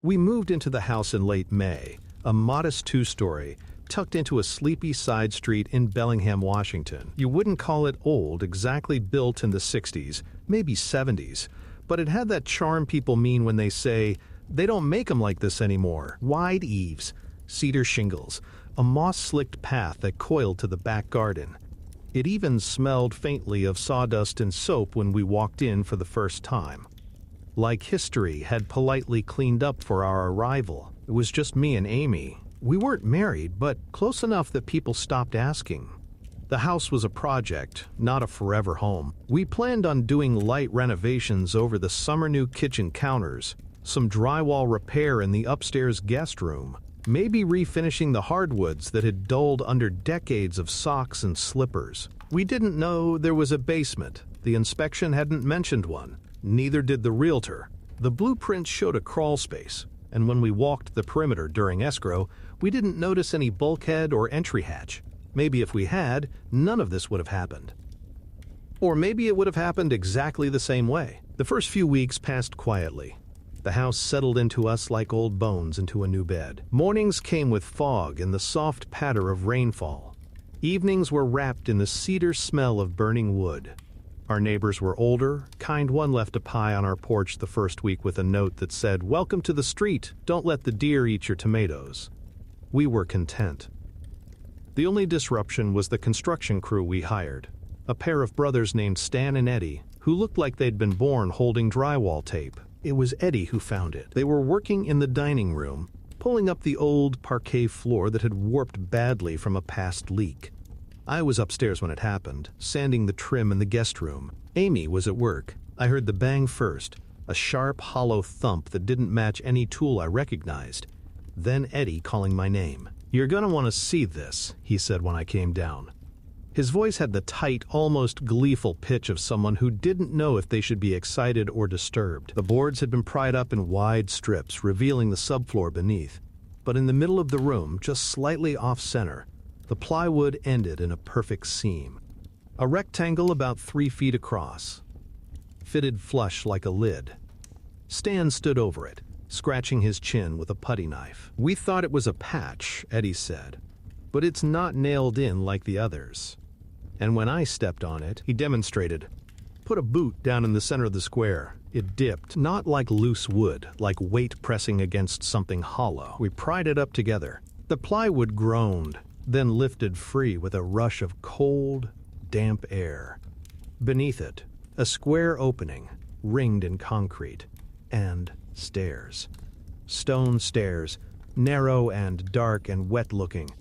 We moved into the house in late May, a modest two-story, tucked into a sleepy side street in Bellingham, Washington. You wouldn't call it old, exactly built in the 60s, maybe 70s, but it had that charm people mean when they say, they don't make 'em like this anymore. Wide eaves, cedar shingles, a moss-slicked path that coiled to the back garden. It even smelled faintly of sawdust and soap when we walked in for the first time. Like history had politely cleaned up for our arrival. It was just me and Amy. We weren't married, but close enough that people stopped asking. The house was a project, not a forever home. We planned on doing light renovations over the summer new kitchen counters, some drywall repair in the upstairs guest room, maybe refinishing the hardwoods that had dulled under decades of socks and slippers. We didn't know there was a basement. The inspection hadn't mentioned one. Neither did the realtor. The blueprint showed a crawl space, and when we walked the perimeter during escrow, we didn't notice any bulkhead or entry hatch. Maybe if we had, none of this would have happened. Or maybe it would have happened exactly the same way. The first few weeks passed quietly. The house settled into us like old bones into a new bed. Mornings came with fog and the soft patter of rainfall. Evenings were wrapped in the cedar smell of burning wood. Our neighbors were older. Kind one left a pie on our porch the first week with a note that said, "Welcome to the street. Don't let the deer eat your tomatoes." We were content. The only disruption was the construction crew we hired, a pair of brothers named Stan and Eddie, who looked like they'd been born holding drywall tape. It was Eddie who found it. They were working in the dining room, pulling up the old parquet floor that had warped badly from a past leak. I was upstairs when it happened, sanding the trim in the guest room. Amy was at work. I heard the bang first, a sharp, hollow thump that didn't match any tool I recognized. Then Eddie calling my name. "You're gonna want to see this," he said when I came down. His voice had the tight, almost gleeful pitch of someone who didn't know if they should be excited or disturbed. The boards had been pried up in wide strips, revealing the subfloor beneath. But in the middle of the room, just slightly off-center, the plywood ended in a perfect seam. A rectangle about 3 feet across, fitted flush like a lid. Stan stood over it, scratching his chin with a putty knife. "We thought it was a patch," Eddie said, "but it's not nailed in like the others." And when I stepped on it, he demonstrated. Put a boot down in the center of the square. It dipped, not like loose wood, like weight pressing against something hollow. We pried it up together. The plywood groaned, then lifted free with a rush of cold, damp air. Beneath it, a square opening, ringed in concrete, and stairs. Stone stairs, narrow and dark and wet-looking,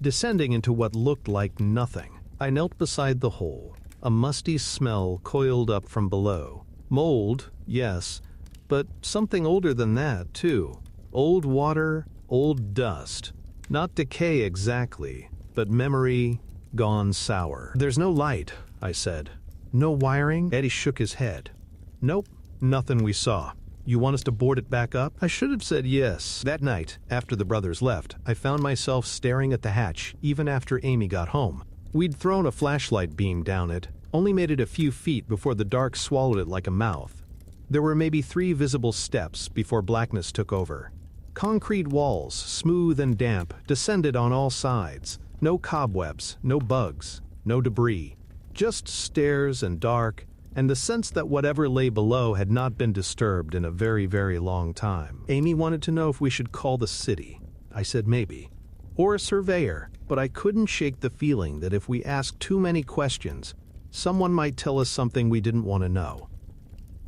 descending into what looked like nothing. I knelt beside the hole. A musty smell coiled up from below. Mold, yes, but something older than that, too. Old water, old dust. Not decay exactly, but memory gone sour. "There's no light," I said. "No wiring?" Eddie shook his head. "Nope, nothing we saw. You want us to board it back up?" I should have said yes. That night, after the brothers left, I found myself staring at the hatch even after Amy got home. We'd thrown a flashlight beam down it, only made it a few feet before the dark swallowed it like a mouth. There were maybe 3 visible steps before blackness took over. Concrete walls, smooth and damp, descended on all sides. No cobwebs, no bugs, no debris. Just stairs and dark, and the sense that whatever lay below had not been disturbed in a very, very long time. Amy wanted to know if we should call the city. I said maybe. Or a surveyor, but I couldn't shake the feeling that if we asked too many questions, someone might tell us something we didn't want to know.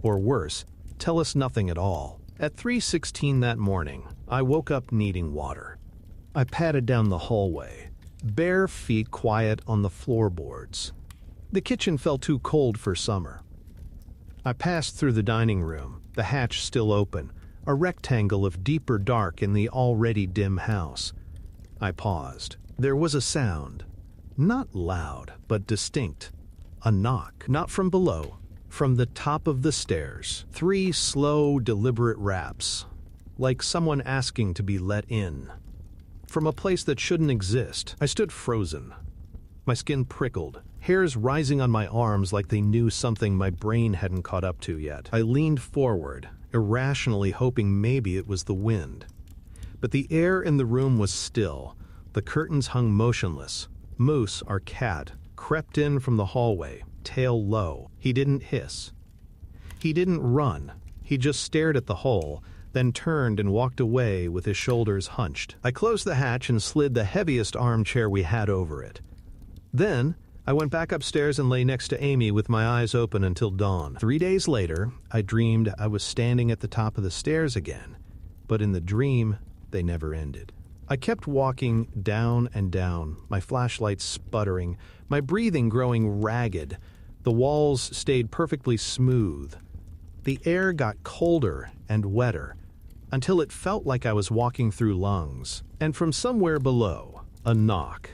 Or worse, tell us nothing at all. At 3:16 that morning, I woke up needing water. I padded down the hallway, bare feet quiet on the floorboards. The kitchen felt too cold for summer. I passed through the dining room, the hatch still open, a rectangle of deeper dark in the already dim house. I paused. There was a sound. Not loud, but distinct. A knock. Not from below. From the top of the stairs. 3 slow, deliberate raps. Like someone asking to be let in. From a place that shouldn't exist. I stood frozen. My skin prickled, hairs rising on my arms like they knew something my brain hadn't caught up to yet. I leaned forward, irrationally hoping maybe it was the wind. But the air in the room was still. The curtains hung motionless. Moose, our cat, crept in from the hallway, tail low. He didn't hiss. He didn't run. He just stared at the hole, then turned and walked away with his shoulders hunched. I closed the hatch and slid the heaviest armchair we had over it. Then, I went back upstairs and lay next to Amy with my eyes open until dawn. 3 days later, I dreamed I was standing at the top of the stairs again, but in the dream, they never ended. I kept walking down and down, my flashlight sputtering, my breathing growing ragged. The walls stayed perfectly smooth. The air got colder and wetter, until it felt like I was walking through lungs. And from somewhere below, a knock.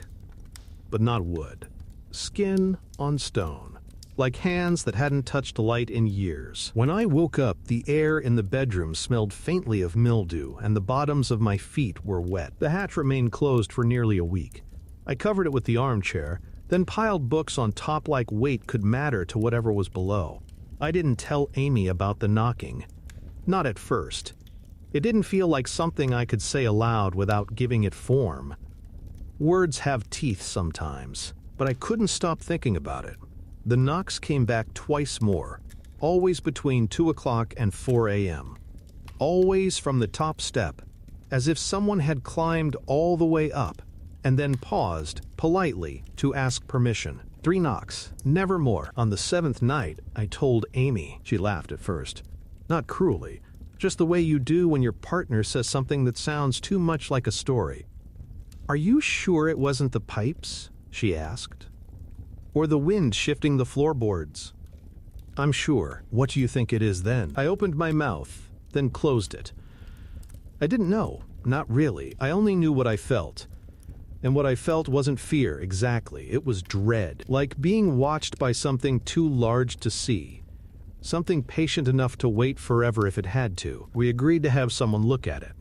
But not wood. Skin on stone, like hands that hadn't touched light in years. When I woke up, the air in the bedroom smelled faintly of mildew, and the bottoms of my feet were wet. The hatch remained closed for nearly a week. I covered it with the armchair, then piled books on top like weight could matter to whatever was below. I didn't tell Amy about the knocking. Not at first. It didn't feel like something I could say aloud without giving it form. Words have teeth sometimes, but I couldn't stop thinking about it. The knocks came back twice more, always between 2 o'clock and 4 a.m. Always from the top step, as if someone had climbed all the way up and then paused politely to ask permission. 3 knocks, never more. On the 7th night, I told Amy. She laughed at first. Not cruelly, just the way you do when your partner says something that sounds too much like a story. "Are you sure it wasn't the pipes?" she asked. "Or the wind shifting the floorboards?" "I'm sure. What do you think it is then?" I opened my mouth, then closed it. I didn't know. Not really. I only knew what I felt. And what I felt wasn't fear, exactly. It was dread, like being watched by something too large to see. Something patient enough to wait forever if it had to. We agreed to have someone look at it.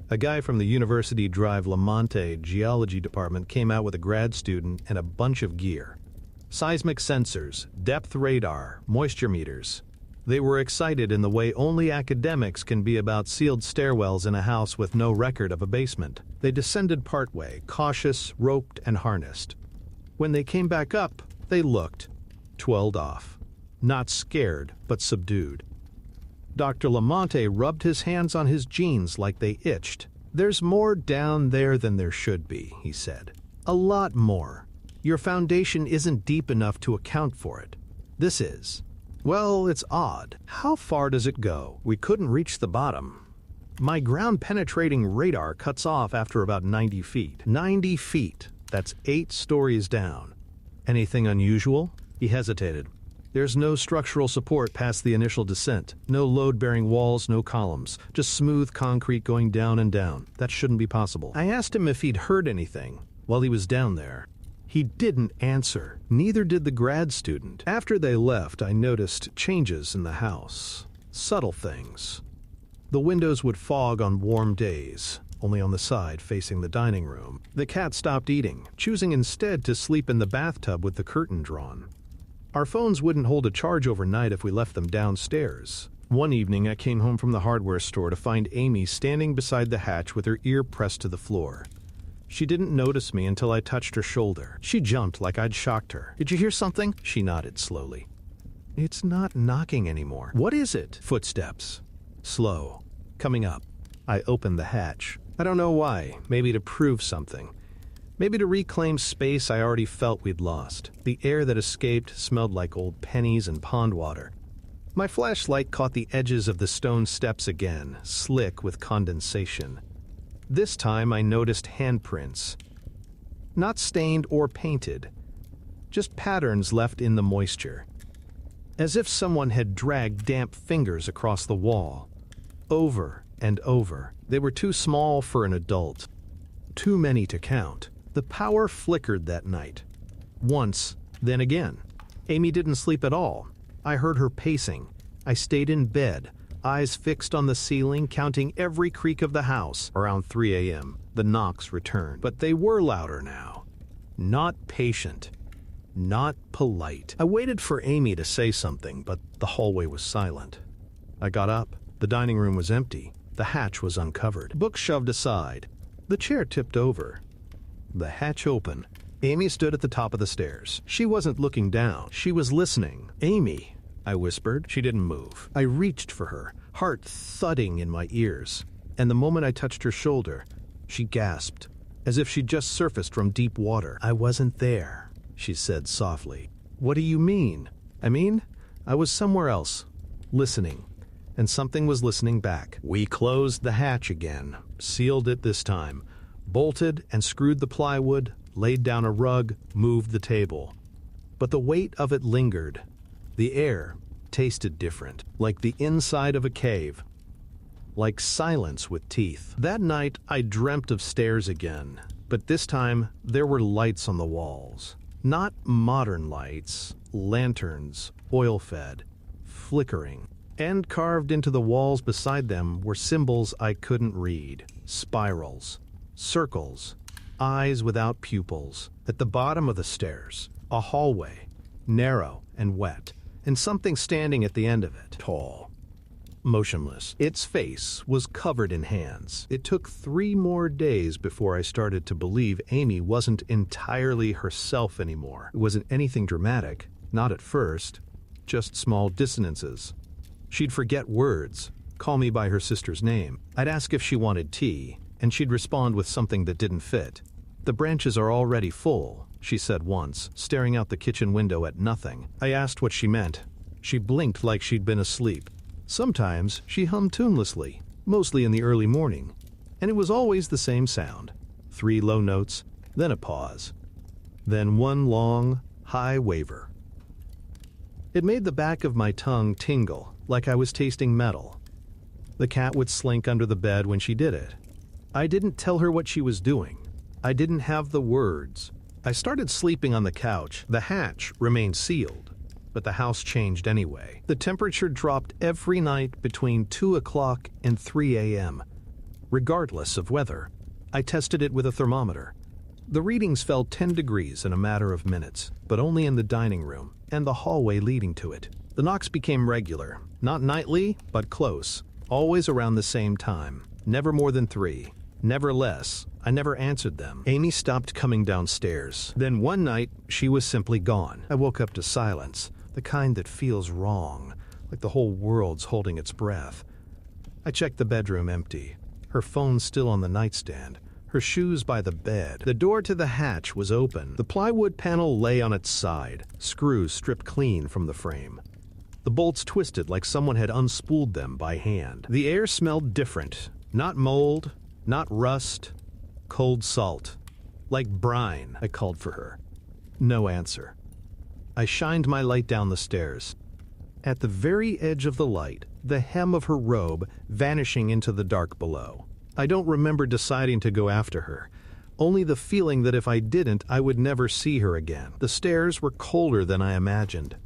A guy from the University Drive Lamonte geology department came out with a grad student and a bunch of gear. Seismic sensors, depth radar, moisture meters. They were excited in the way only academics can be about sealed stairwells in a house with no record of a basement. They descended partway, cautious, roped, and harnessed. When they came back up, they looked, twirled off. Not scared, but subdued. Dr. Lamonte rubbed his hands on his jeans like they itched. "There's more down there than there should be," he said. "A lot more. Your foundation isn't deep enough to account for it. This is. Well, it's odd. How far does it go? We couldn't reach the bottom. My ground-penetrating radar cuts off after about 90 feet. 90 feet. That's 8 stories down. Anything unusual?" He hesitated. "There's no structural support past the initial descent. No load-bearing walls, no columns. Just smooth concrete going down and down. That shouldn't be possible." I asked him if he'd heard anything while he was down there. He didn't answer. Neither did the grad student. After they left, I noticed changes in the house. Subtle things. The windows would fog on warm days, only on the side facing the dining room. The cat stopped eating, choosing instead to sleep in the bathtub with the curtain drawn. Our phones wouldn't hold a charge overnight if we left them downstairs. One evening, I came home from the hardware store to find Amy standing beside the hatch with her ear pressed to the floor. She didn't notice me until I touched her shoulder. She jumped like I'd shocked her. "Did you hear something?" She nodded slowly. "It's not knocking anymore." "What is it?" Footsteps. Slow. Coming up. I opened the hatch. I don't know why. Maybe to prove something. Maybe to reclaim space I already felt we'd lost. The air that escaped smelled like old pennies and pond water. My flashlight caught the edges of the stone steps again, slick with condensation. This time I noticed handprints. Not stained or painted. Just patterns left in the moisture. As if someone had dragged damp fingers across the wall. Over and over. They were too small for an adult. Too many to count. The power flickered that night. Once, then again. Amy didn't sleep at all. I heard her pacing. I stayed in bed, eyes fixed on the ceiling, counting every creak of the house. Around 3 a.m., the knocks returned. But they were louder now. Not patient. Not polite. I waited for Amy to say something, but the hallway was silent. I got up, The dining room was empty. The hatch was uncovered. Books shoved aside. The chair tipped over. The hatch open. Amy stood at the top of the stairs. She wasn't looking down. She was listening. "Amy," I whispered. She didn't move. I reached for her, heart thudding in my ears. And the moment I touched her shoulder, she gasped, as if she'd just surfaced from deep water. "I wasn't there," she said softly. "What do you mean?" I was somewhere else, listening, and something was listening back. We closed the hatch again, sealed it this time, bolted and screwed the plywood, laid down a rug, moved the table. But the weight of it lingered. The air tasted different, like the inside of a cave, like silence with teeth. That night, I dreamt of stairs again, but this time there were lights on the walls. Not modern lights, lanterns, oil-fed, flickering. And carved into the walls beside them were symbols I couldn't read. Spirals, circles, eyes without pupils. At the bottom of the stairs, a hallway, narrow and wet, and something standing at the end of it, tall, motionless. Its face was covered in hands. It took 3 more days before I started to believe Amy wasn't entirely herself anymore. It wasn't anything dramatic, not at first, just small dissonances. She'd forget words, call me by her sister's name. I'd ask if she wanted tea, and she'd respond with something that didn't fit. "The branches are already full," she said once, staring out the kitchen window at nothing. I asked what she meant. She blinked like she'd been asleep. Sometimes she hummed tunelessly, mostly in the early morning, and it was always the same sound. 3 low notes, then a pause, then one long, high waver. It made the back of my tongue tingle, like I was tasting metal. The cat would slink under the bed when she did it. I didn't tell her what she was doing. I didn't have the words. I started sleeping on the couch. The hatch remained sealed, but the house changed anyway. The temperature dropped every night between 2 o'clock and 3 a.m., regardless of weather. I tested it with a thermometer. The readings fell 10 degrees in a matter of minutes, but only in the dining room and the hallway leading to it. The knocks became regular, not nightly, but close, always around the same time, never more than 3, never less. I never answered them. Amy stopped coming downstairs. Then one night, she was simply gone. I woke up to silence, the kind that feels wrong, like the whole world's holding its breath. I checked the bedroom empty, her phone still on the nightstand, her shoes by the bed. The door to the hatch was open. The plywood panel lay on its side, screws stripped clean from the frame. The bolts twisted like someone had unspooled them by hand. The air smelled different. Not mold, not rust, cold salt. Like brine. I called for her. No answer. I shined my light down the stairs. At the very edge of the light, the hem of her robe vanishing into the dark below. I don't remember deciding to go after her, only the feeling that if I didn't, I would never see her again. The stairs were colder than I imagined.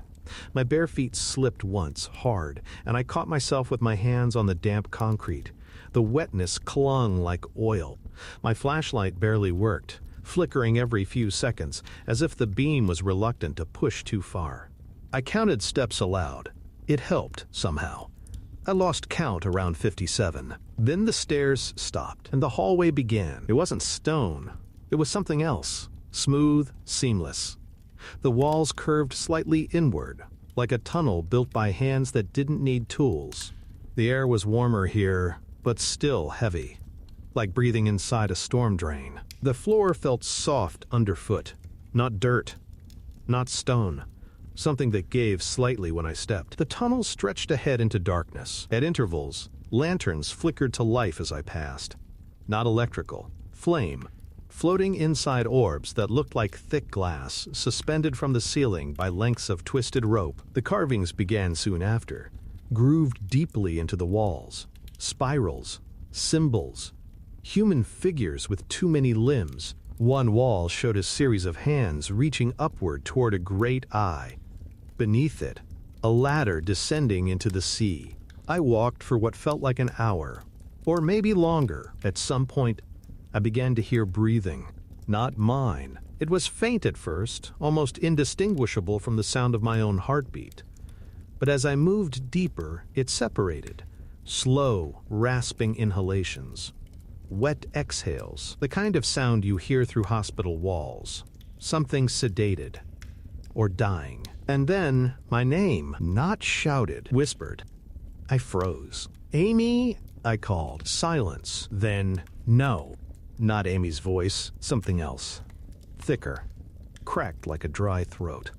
My bare feet slipped once, hard, and I caught myself with my hands on the damp concrete. The wetness clung like oil. My flashlight barely worked, flickering every few seconds, as if the beam was reluctant to push too far. I counted steps aloud. It helped, somehow. I lost count around 57. Then the stairs stopped, and the hallway began. It wasn't stone. It was something else. Smooth, seamless. The walls curved slightly inward, like a tunnel built by hands that didn't need tools. The air was warmer here, but still heavy, like breathing inside a storm drain. The floor felt soft underfoot, not dirt, not stone. Something that gave slightly when I stepped. The tunnel stretched ahead into darkness. At intervals, lanterns flickered to life as I passed. Not electrical, flame, floating inside orbs that looked like thick glass, suspended from the ceiling by lengths of twisted rope. The carvings began soon after, grooved deeply into the walls. Spirals, symbols, human figures with too many limbs. One wall showed a series of hands reaching upward toward a great eye. Beneath it, a ladder descending into the sea. I walked for what felt like an hour, or maybe longer. At some point, I began to hear breathing. Not mine. It was faint at first, almost indistinguishable from the sound of my own heartbeat. But as I moved deeper, it separated, Slow, rasping inhalations. Wet exhales, the kind of sound you hear through hospital walls. Something sedated. Or dying. And then, my name, not shouted, whispered. I froze. "Amy?" I called. Silence. Then, no. Not Amy's voice, something else. Thicker. Cracked like a dry throat.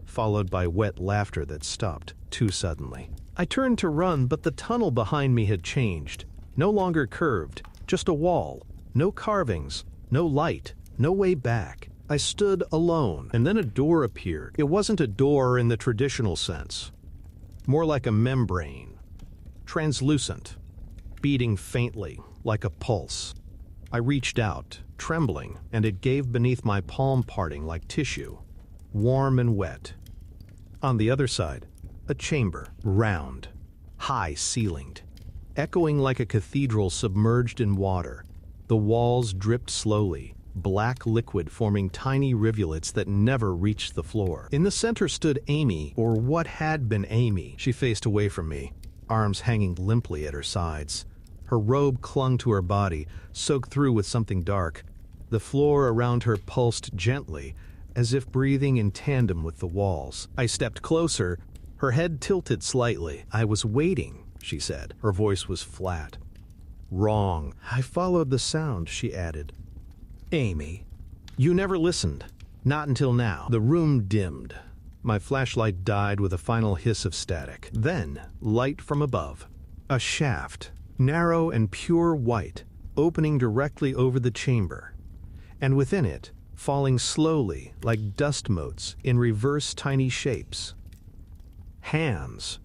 Followed by wet laughter that stopped, too suddenly. I turned to run, but the tunnel behind me had changed. No longer curved, just a wall. No carvings, no light, no way back. I stood alone, and then a door appeared. It wasn't a door in the traditional sense. More like a membrane. Translucent. Beating faintly, like a pulse. I reached out, trembling, and it gave beneath my palm parting like tissue. Warm and wet. On the other side, a chamber, round, high-ceilinged, echoing like a cathedral submerged in water. The walls dripped slowly, black liquid forming tiny rivulets that never reached the floor. In the center stood Amy, or what had been Amy. She faced away from me, arms hanging limply at her sides. Her robe clung to her body, soaked through with something dark. The floor around her pulsed gently, as if breathing in tandem with the walls. I stepped closer, her head tilted slightly. "I was waiting," she said. Her voice was flat. "Wrong. I followed the sound," she added. "Amy, you never listened. Not until now." The room dimmed. My flashlight died with a final hiss of static. Then, light from above. A shaft, narrow and pure white, opening directly over the chamber. And within it, falling slowly like dust motes in reverse tiny shapes. Hands,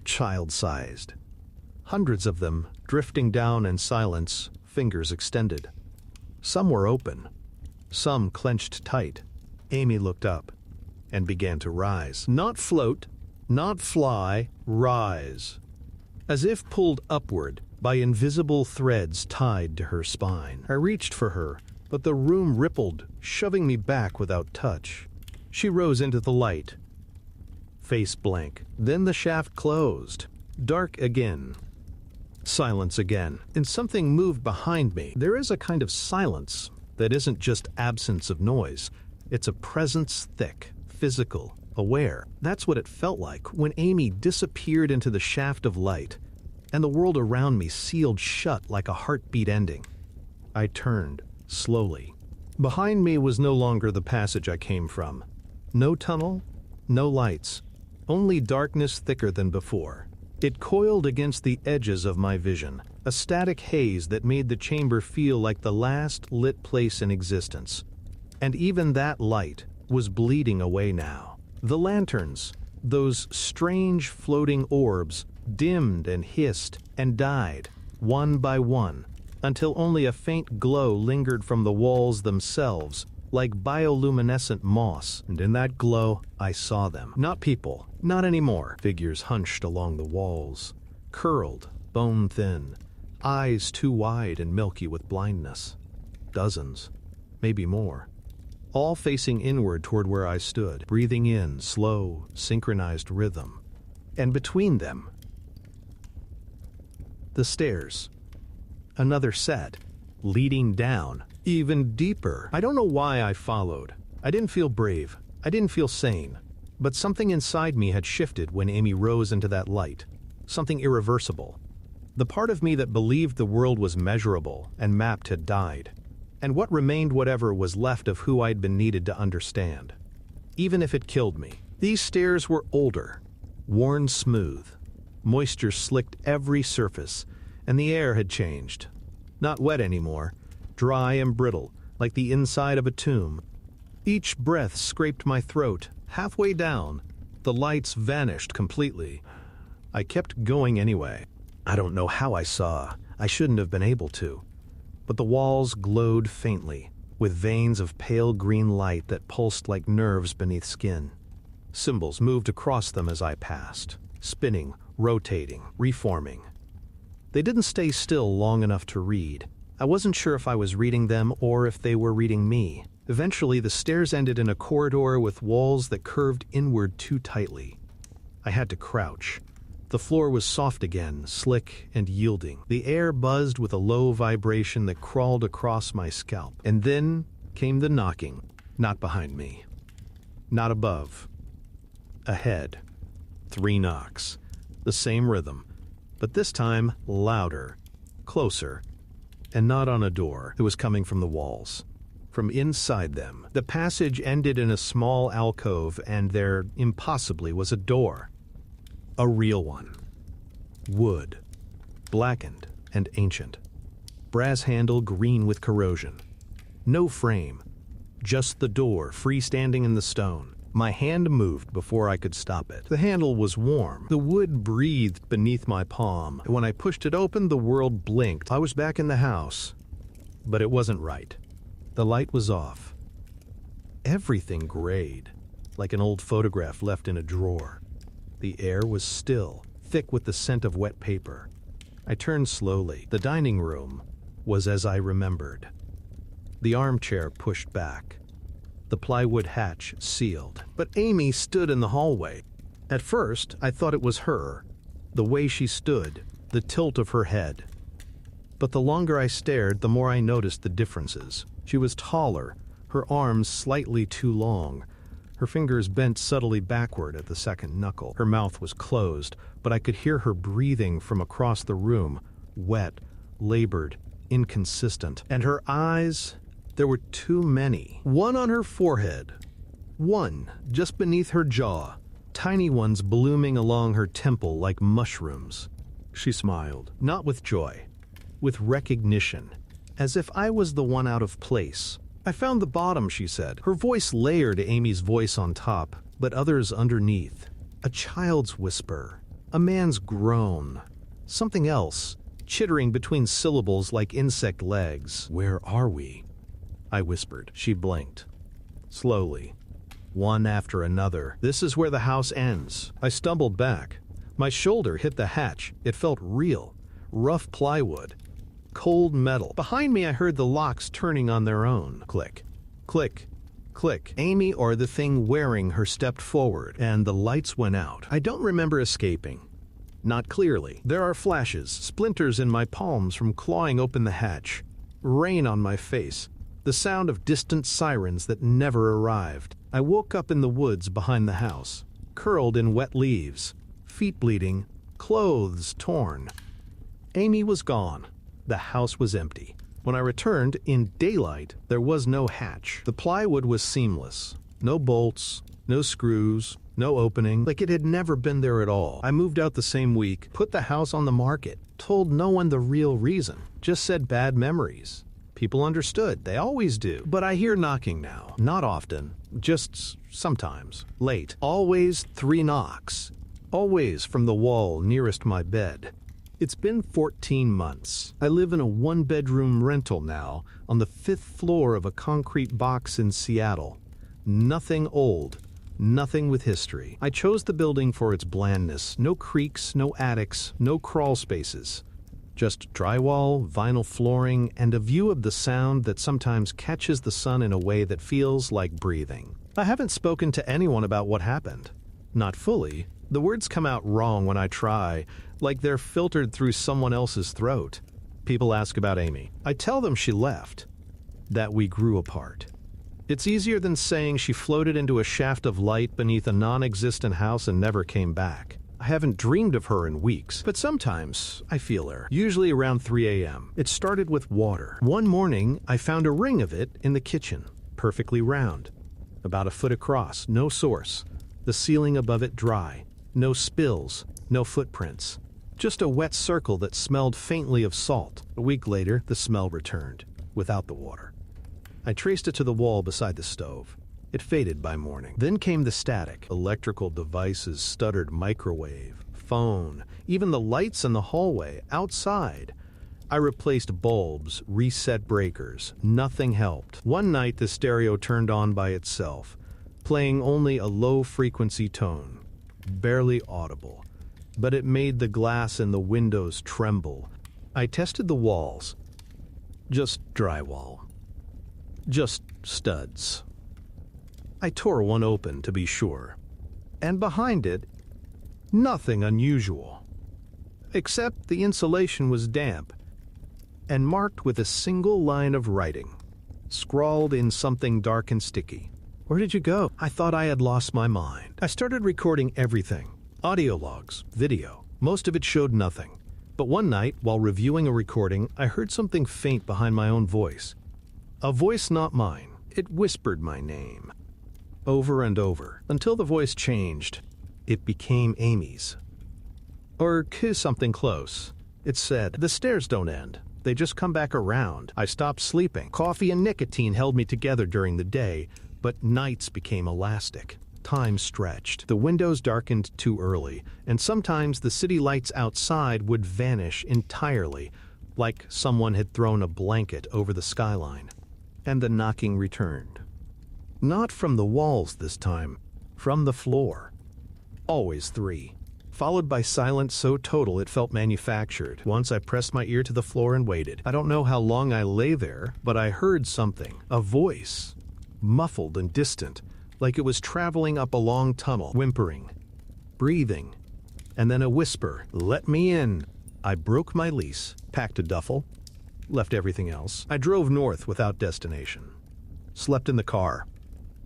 child-sized. Hundreds of them, drifting down in silence, fingers extended. Some were open, some clenched tight. Amy looked up and began to rise. Not float, not fly, rise. As if pulled upward by invisible threads tied to her spine. I reached for her, but the room rippled, shoving me back without touch. She rose into the light. Face blank. Then the shaft closed. Dark again. Silence again. And something moved behind me. There is a kind of silence that isn't just absence of noise. It's a presence thick, physical, aware. That's what it felt like when Amy disappeared into the shaft of light, and the world around me sealed shut like a heartbeat ending. I turned, slowly. Behind me was no longer the passage I came from. No tunnel, no lights. Only darkness thicker than before. It coiled against the edges of my vision, a static haze that made the chamber feel like the last lit place in existence. And even that light was bleeding away now. The lanterns, those strange floating orbs, dimmed and hissed and died, one by one, until only a faint glow lingered from the walls themselves, like bioluminescent moss, and in that glow, I saw them. Not people, not anymore. Figures hunched along the walls, curled, bone-thin, eyes too wide and milky with blindness. Dozens, maybe more. All facing inward toward where I stood, breathing in slow, synchronized rhythm. And between them, the stairs. Another set, leading down, even deeper. I don't know why I followed. I didn't feel brave. I didn't feel sane. But something inside me had shifted when Amy rose into that light. Something irreversible. The part of me that believed the world was measurable and mapped had died. And what remained whatever was left of who I'd been needed to understand. Even if it killed me. These stairs were older, worn smooth. Moisture slicked every surface, and the air had changed. Not wet anymore, dry and brittle, like the inside of a tomb. Each breath scraped my throat. Halfway down, the lights vanished completely. I kept going anyway. I don't know how I saw. I shouldn't have been able to. But the walls glowed faintly, with veins of pale green light that pulsed like nerves beneath skin. Symbols moved across them as I passed, spinning, rotating, reforming. They didn't stay still long enough to read. I wasn't sure if I was reading them or if they were reading me. Eventually, the stairs ended in a corridor with walls that curved inward too tightly. I had to crouch, The floor was soft again, slick and yielding. The air buzzed with a low vibration that crawled across my scalp. And then came the knocking. Not behind me. Not above. Ahead. 3 knocks. The same rhythm, but this time louder, closer, and not on a door. It was coming from the walls. From inside them. The passage ended in a small alcove, and there impossibly was a door. A real one. Wood. Blackened and ancient. Brass handle green with corrosion. No frame. Just the door freestanding in the stone. My hand moved before I could stop it. The handle was warm. The wood breathed beneath my palm. When I pushed it open, the world blinked. I was back in the house. But it wasn't right. The light was off. Everything grayed, like an old photograph left in a drawer. The air was still, thick with the scent of wet paper. I turned slowly. The dining room was as I remembered. The armchair pushed back. The plywood hatch sealed. But Amy stood in the hallway. At first, I thought it was her. The way she stood, the tilt of her head. But the longer I stared, the more I noticed the differences. She was taller, her arms slightly too long. Her fingers bent subtly backward at the second knuckle. Her mouth was closed, but I could hear her breathing from across the room, wet, labored, inconsistent. And her eyes, there were too many. One on her forehead, one just beneath her jaw, tiny ones blooming along her temple like mushrooms. She smiled, not with joy, with recognition, as if I was the one out of place. "I found the bottom," she said. Her voice layered Amy's voice on top, but others underneath. A child's whisper, a man's groan, something else, chittering between syllables like insect legs. "Where are we?" I whispered. She blinked. Slowly, one after another. "This is where the house ends." I stumbled back. My shoulder hit the hatch. It felt real. Rough plywood. Cold metal. Behind me I heard the locks turning on their own. Click. Click. Click. Amy or the thing wearing her stepped forward, and the lights went out. I don't remember escaping. Not clearly. There are flashes, splinters in my palms from clawing open the hatch. Rain on my face. The sound of distant sirens that never arrived. I woke up in the woods behind the house, curled in wet leaves, feet bleeding, clothes torn. Amy was gone. The house was empty. When I returned, in daylight, there was no hatch. The plywood was seamless. No bolts, no screws, no opening, like it had never been there at all. I moved out the same week, put the house on the market, told no one the real reason, just said bad memories. People understood, they always do. But I hear knocking now. Not often, just sometimes. Late. Always 3 knocks. Always from the wall nearest my bed. It's been 14 months. I live in a 1-bedroom rental now, on the 5th floor of a concrete box in Seattle. Nothing old, nothing with history. I chose the building for its blandness. No creaks, no attics, no crawl spaces. Just drywall, vinyl flooring, and a view of the sound that sometimes catches the sun in a way that feels like breathing. I haven't spoken to anyone about what happened. Not fully. The words come out wrong when I try, like they're filtered through someone else's throat. People ask about Amy. I tell them she left, that we grew apart. It's easier than saying she floated into a shaft of light beneath a non-existent house and never came back. I haven't dreamed of her in weeks, but sometimes I feel her, usually around 3 a.m. It started with water. One morning, I found a ring of it in the kitchen, perfectly round, about a foot across, no source. The ceiling above it dry. No spills, no footprints. Just a wet circle that smelled faintly of salt. A week later, the smell returned, without the water. I traced it to the wall beside the stove. It faded by morning. Then came the static. Electrical devices stuttered, microwave, phone, even the lights in the hallway, outside. I replaced bulbs, reset breakers. Nothing helped. One night, the stereo turned on by itself, playing only a low-frequency tone. Barely audible, but it made the glass in the windows tremble. I tested the walls. Just drywall. Just studs. I tore one open to be sure. And behind it, nothing unusual. except the insulation was damp and marked with a single line of writing, scrawled in something dark and sticky. Where did you go? I thought I had lost my mind. I started recording everything. Audio logs, video. Most of it showed nothing. But one night, while reviewing a recording, I heard something faint behind my own voice. A voice not mine. It whispered my name. Over and over, until the voice changed. It became Amy's. Or something close. It said, "The stairs don't end. They just come back around." I stopped sleeping. Coffee and nicotine held me together during the day, but nights became elastic. Time stretched. The windows darkened too early, and sometimes the city lights outside would vanish entirely, like someone had thrown a blanket over the skyline. And the knocking returned. Not from the walls this time, from the floor. Always 3. Followed by silence so total it felt manufactured. Once I pressed my ear to the floor and waited. I don't know how long I lay there, but I heard something. A voice. Muffled and distant, like it was traveling up a long tunnel, whimpering, breathing, and then a whisper, "Let me in." I broke my lease, packed a duffel, left everything else. I drove north without destination. Slept in the car,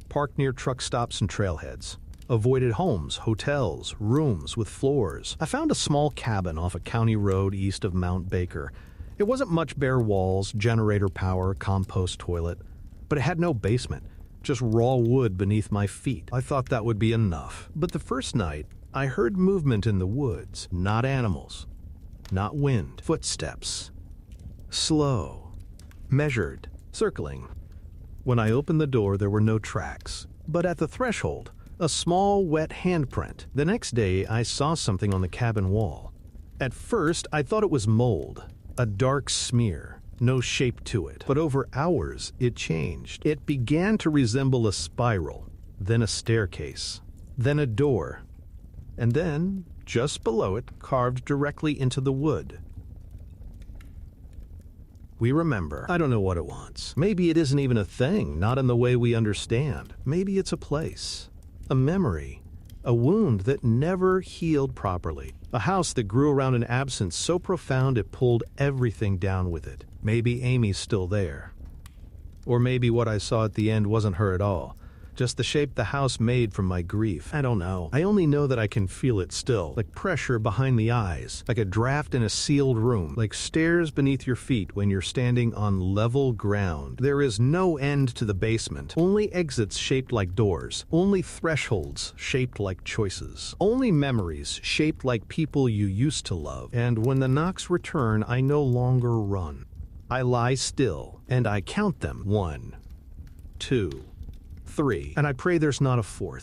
parked near truck stops and trailheads, avoided homes, hotels, rooms with floors. I found a small cabin off a county road east of Mount Baker. It wasn't much, bare walls, generator power, compost toilet, but it had no basement, just raw wood beneath my feet. I thought that would be enough. But the first night, I heard movement in the woods. Not animals, not wind, footsteps. Slow, measured, circling. When I opened the door, there were no tracks. But at the threshold, a small, wet handprint. The next day, I saw something on the cabin wall. At first, I thought it was mold, a dark smear. No shape to it. But over hours, it changed. It began to resemble a spiral, then a staircase, then a door, and then, just below it, carved directly into the wood. We remember. I don't know what it wants. Maybe it isn't even a thing, not in the way we understand. Maybe it's a place, a memory, a wound that never healed properly, a house that grew around an absence so profound it pulled everything down with it. Maybe Amy's still there. Or maybe what I saw at the end wasn't her at all, just the shape the house made from my grief. I don't know. I only know that I can feel it still, like pressure behind the eyes, like a draft in a sealed room, like stairs beneath your feet when you're standing on level ground. There is no end to the basement, only exits shaped like doors, only thresholds shaped like choices, only memories shaped like people you used to love. And when the knocks return, I no longer run. I lie still, and I count them. 1, 2, 3, and I pray there's not a fourth.